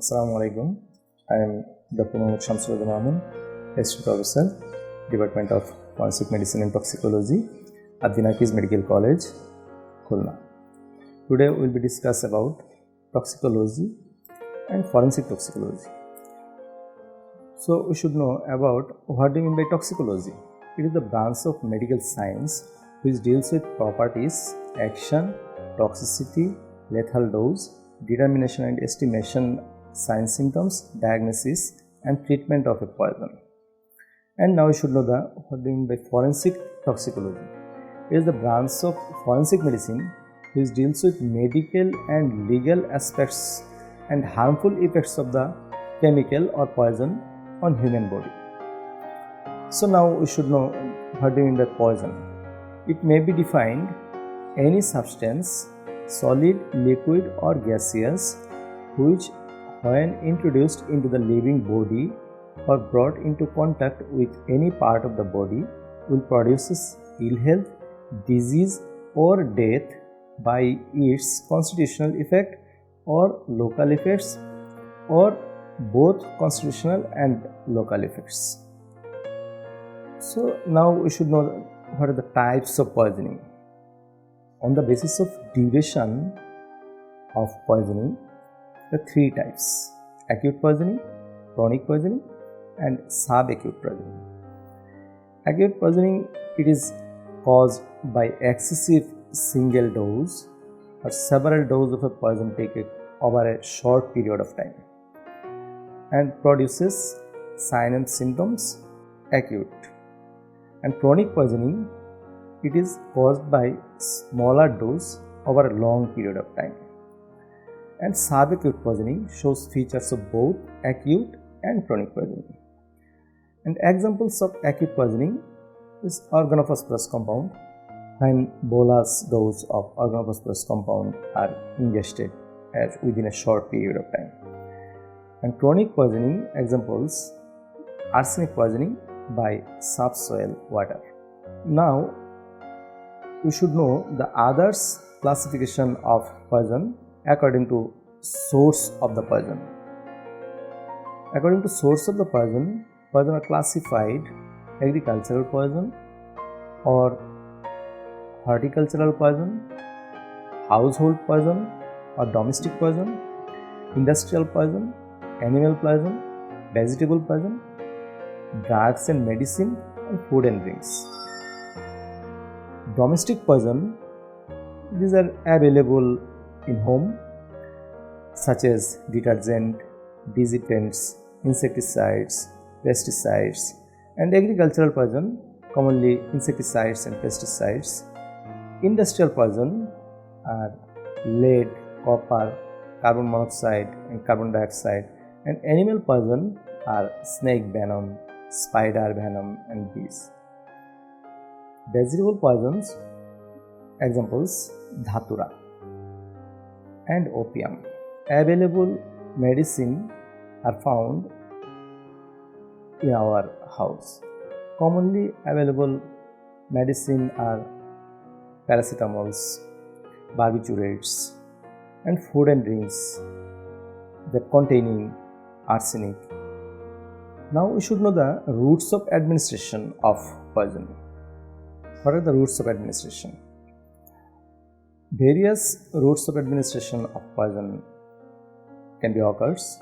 Assalamu alaikum. I am Dr. Mohammad Shamsul Amin, Assistant Professor, Department of Forensic Medicine and Toxicology at the Narkis Medical College, Khulna. Today we will be discuss about toxicology and forensic toxicology. So we should know about what do you mean by toxicology. It is the branch of medical science which deals with properties, action, toxicity, lethal dose, determination and estimation, signs, symptoms, diagnosis and treatment of a poison. And now you should know what do you mean by forensic toxicology. It is the branch of forensic medicine which deals with medical and legal aspects and harmful effects of the chemical or poison on human body. So now we should know what do you mean by poison. It may be defined any substance, solid, liquid or gaseous, which when introduced into the living body or brought into contact with any part of the body will produce ill health, disease or death by its constitutional effect or local effects, or both constitutional and local effects. So now we should know what are the types of poisoning. On the basis of duration of poisoning, there are three types: acute poisoning, chronic poisoning and subacute poisoning. Acute poisoning, it is caused by excessive single dose or several doses of a poison taken over a short period of time and produces signs and symptoms acute. And chronic poisoning, it is caused by smaller dose over a long period of time. And subacute poisoning shows features of both acute and chronic poisoning. And examples of acute poisoning is organophosphorus compound, when bolus dose of organophosphorus compound are ingested within a short period of time. And chronic poisoning examples: arsenic poisoning by subsoil water. Now we should know the others classification of poison according to source of the poison. According to source of the poison are classified: agricultural poison or horticultural poison, household poison or domestic poison, industrial poison, animal poison, vegetable poison, drugs and medicine, and food and drinks. Domestic poison, these are available in home, such as detergent, desinfectants, insecticides, pesticides. And agricultural poison, commonly insecticides and pesticides. Industrial poison are lead, copper, carbon monoxide and carbon dioxide. And animal poison are snake venom, spider venom and bees. Vegetable poisons, examples: dhatura and opium. Available medicine are found in our house. Commonly available medicine are paracetamols, barbiturates, and food and drinks that containing arsenic. Now we should know the routes of administration of poison. What are the routes of administration? Various routes of administration of poison can be occurs,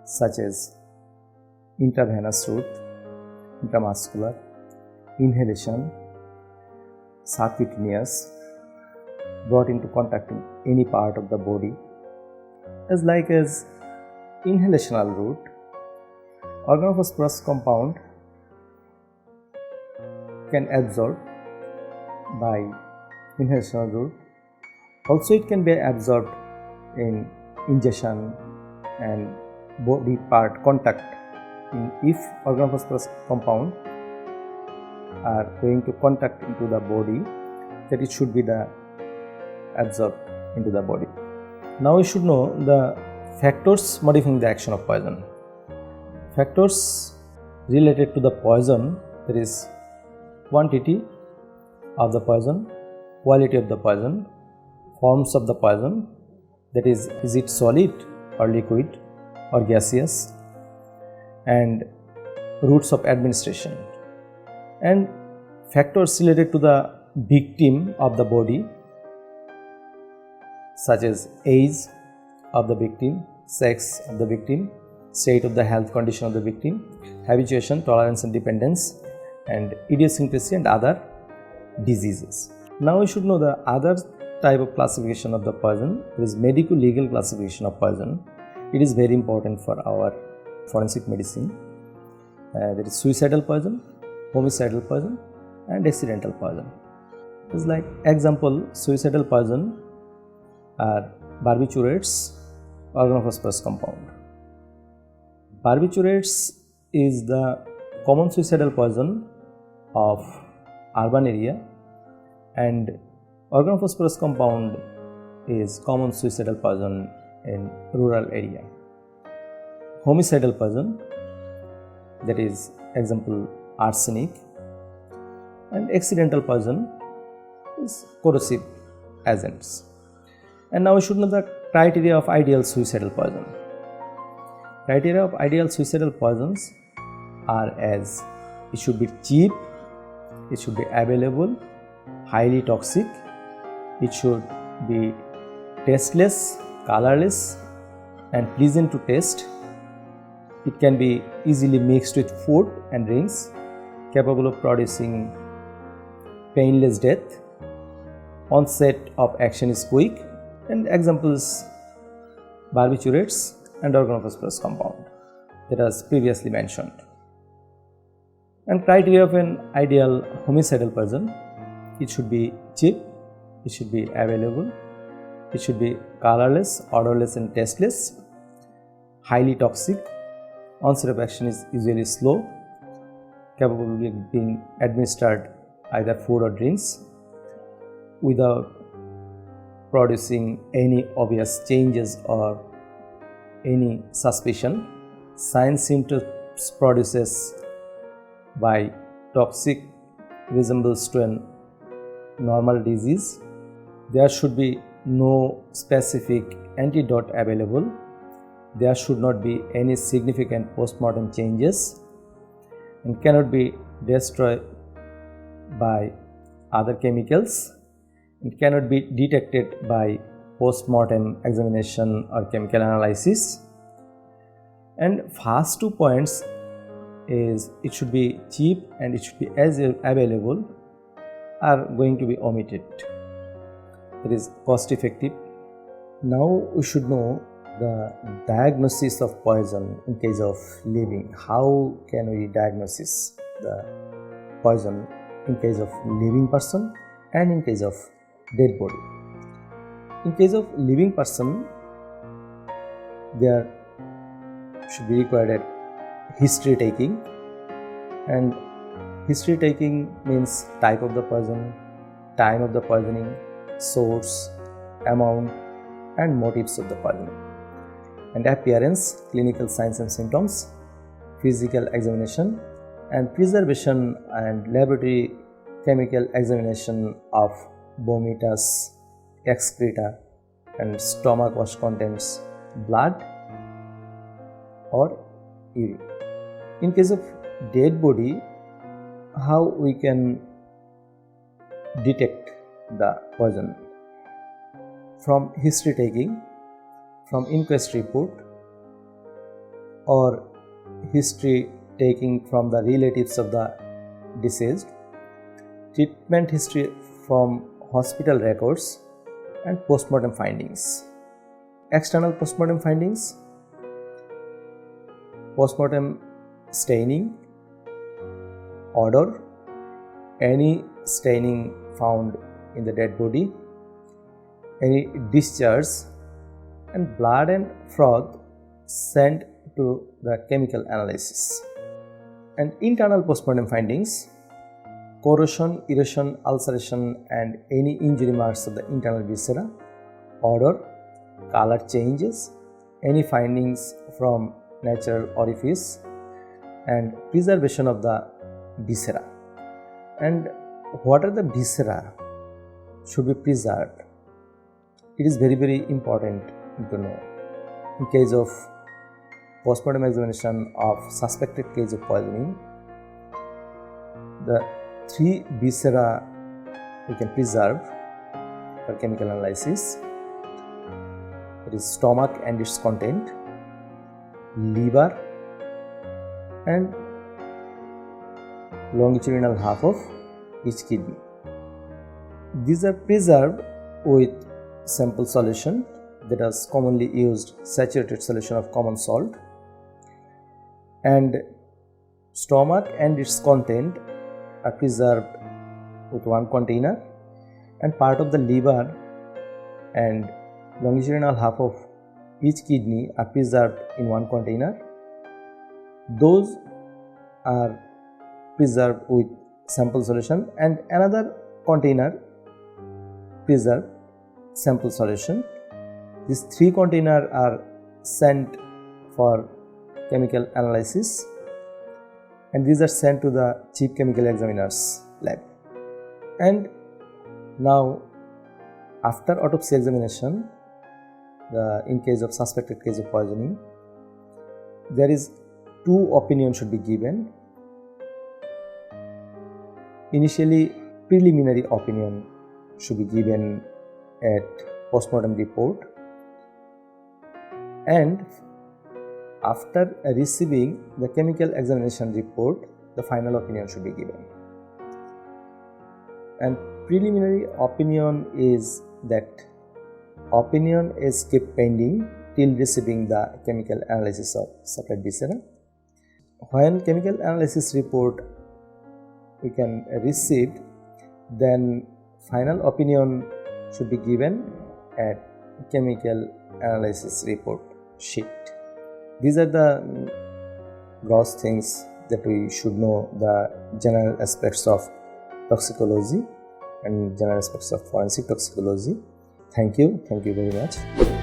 such as intravenous route, intramuscular, inhalation, subcutaneous, brought into contact in any part of the body, as like as inhalational route. Organophosphorus compound can absorb by inhalational route. Also it can be absorbed in ingestion and body part contact. If organophosphorus compound are going to contact into the body, that it should be the absorbed into the body. Now we should know the factors modifying the action of poison. Factors related to the poison, there is quantity of the poison, quality of the poison, forms of the poison, that is it solid or liquid, or gaseous, and routes of administration, and factors related to the victim of the body such as age of the victim, sex of the victim, state of the health condition of the victim, habituation, tolerance and dependence, and idiosyncrasy and other diseases. Now we should know the other type of classification of the poison. It is medico-legal classification of poison. It is very important for our forensic medicine. There is suicidal poison, homicidal poison, and accidental poison. It's like example, suicidal poison are barbiturates, organophosphorus compound. Barbiturates is the common suicidal poison of urban area, and organophosphorus compound is common suicidal poison in rural area. Homicidal poison, that is example arsenic, and accidental poison is corrosive agents. And now we should know the criteria of ideal suicidal poison. Criteria of ideal suicidal poisons are as: it should be cheap, it should be available, highly toxic, it should be tasteless, colorless, and pleasant to taste. It can be easily mixed with food and drinks, capable of producing painless death. Onset of action is quick, and examples barbiturates and organophosphorus compound that was previously mentioned. And criteria of an ideal homicidal poison: it should be cheap, it should be available, it should be colorless, odorless and tasteless, highly toxic, onset of action is usually slow, capable of being administered either food or drinks, without producing any obvious changes or any suspicion. Signs symptoms produces by toxic resembles to a normal disease. There should be no specific antidote available. There should not be any significant postmortem changes, and cannot be destroyed by other chemicals. It cannot be detected by post-mortem examination or chemical analysis. And first 2 points is it should be cheap and it should be as available are going to be omitted. It is cost effective. Now we should know the diagnosis of poison in case of living. How can we diagnose the poison in case of living person and in case of dead body? In case of living person, there should be required a history taking, and history taking means type of the poison, time of the poisoning, source, amount and motives of the poisoning, and appearance, clinical signs and symptoms, physical examination, and preservation and laboratory chemical examination of vomitus, excreta and stomach waste contents, blood or urine. In case of dead body, how we can detect the poison? From history taking, from inquest report, or history taking from the relatives of the deceased, treatment history from hospital records, and postmortem findings. External postmortem findings: postmortem staining, odor, any staining found in the dead body, any discharge, and blood and froth sent to the chemical analysis. And internal postmortem findings: corrosion, erosion, ulceration and any injury marks of the internal viscera, odor, color changes, any findings from natural orifice, and preservation of the viscera. And what are the viscera should be preserved? It is very important to know. In case of postmortem examination of suspected case of poisoning, the 3 viscera we can preserve for chemical analysis. It is stomach and its content, liver, and longitudinal half of each kidney. These are preserved with sample solution, that is commonly used saturated solution of common salt, and stomach and its content are preserved with one container, and part of the liver and longitudinal half of each kidney are preserved in one container. Those are preserved with sample solution, and another container preserved sample solution. These 3 containers are sent for chemical analysis, and these are sent to the chief chemical examiner's lab. And now, after autopsy examination, in case of suspected case of poisoning, there is 2 opinions should be given. Initially, preliminary opinion should be given at postmortem report, and after receiving the chemical examination report, the final opinion should be given. And preliminary opinion is that opinion is kept pending till receiving the chemical analysis of supplied viscera. When chemical analysis report we can receive, then final opinion should be given at chemical analysis report sheet. These are the gross things that we should know, the general aspects of toxicology and general aspects of forensic toxicology. Thank you very much.